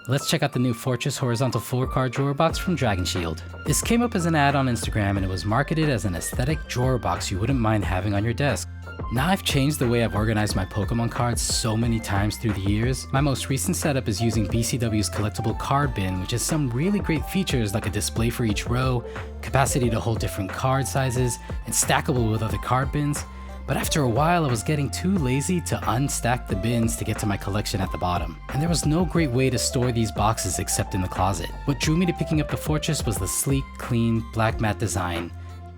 Let's check out the new Fortress Horizontal 4-card drawer box from Dragon Shield. This came up as an ad on Instagram and it was marketed as an aesthetic drawer box you wouldn't mind having on your desk. Now I've changed the way I've organized my Pokemon cards so many times through the years. My most recent setup is using BCW's collectible card bin, which has some really great features like a display for each row, capacity to hold different card sizes, and stackable with other card bins. But after a while, I was getting too lazy to unstack the bins to get to my collection at the bottom. And there was no great way to store these boxes except in the closet. What drew me to picking up the Fortress was the sleek, clean, black matte design.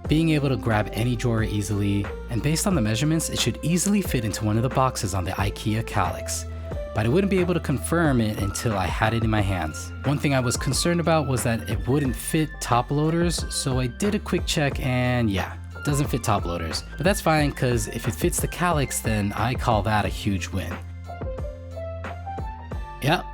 Being able to grab any drawer easily, and based on the measurements, it should easily fit into one of the boxes on the IKEA Kallax. But I wouldn't be able to confirm it until I had it in my hands. One thing I was concerned about was that it wouldn't fit top loaders, so I did a quick check and yeah. Doesn't fit top loaders, but that's fine because if it fits the Kallax, then I call that a huge win. Yep,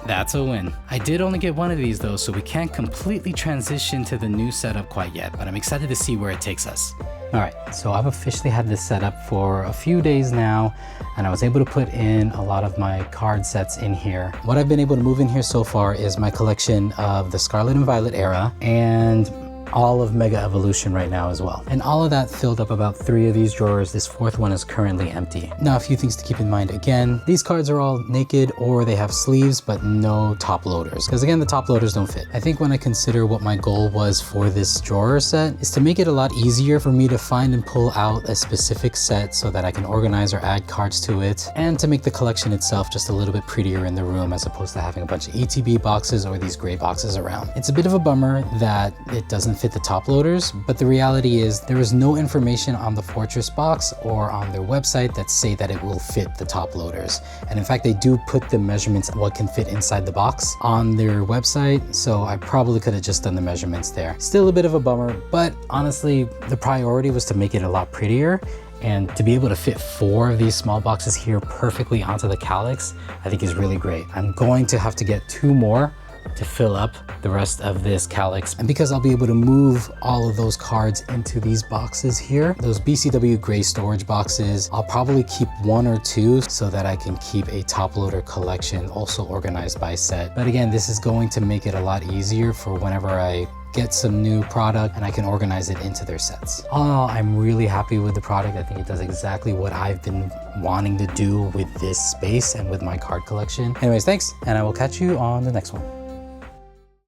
that's a win. I did only get one of these though, so we can't completely transition to the new setup quite yet, but I'm excited to see where it takes us. Alright, so I've officially had this set up for a few days now, and I was able to put in a lot of my card sets in here. What I've been able to move in here so far is my collection of the Scarlet and Violet era, and all of Mega Evolution right now as well. And all of that filled up about 3 of these drawers. This 4th one is currently empty. Now, a few things to keep in mind. Again, these cards are all naked or they have sleeves, but no top loaders. Because again, the top loaders don't fit. I think when I consider what my goal was for this drawer set is to make it a lot easier for me to find and pull out a specific set so that I can organize or add cards to it, and to make the collection itself just a little bit prettier in the room as opposed to having a bunch of ETB boxes or these gray boxes around. It's a bit of a bummer that it doesn't fit the top loaders, but the reality is there is no information on the Fortress box or on their website that say that it will fit the top loaders. And in fact, they do put the measurements of what can fit inside the box on their website, so I probably could have just done the measurements there. Still a bit of a bummer, but honestly, the priority was to make it a lot prettier, and to be able to fit 4 of these small boxes here perfectly onto the Kallax, I think is really great. I'm going to have to get 2 more to fill up the rest of this Kallax. And because I'll be able to move all of those cards into these boxes here, those BCW gray storage boxes, I'll probably keep 1 or 2 so that I can keep a top loader collection also organized by set. But again, this is going to make it a lot easier for whenever I get some new product and I can organize it into their sets. All in all, I'm really happy with the product. I think it does exactly what I've been wanting to do with this space and with my card collection. Anyways, thanks, and I will catch you on the next one.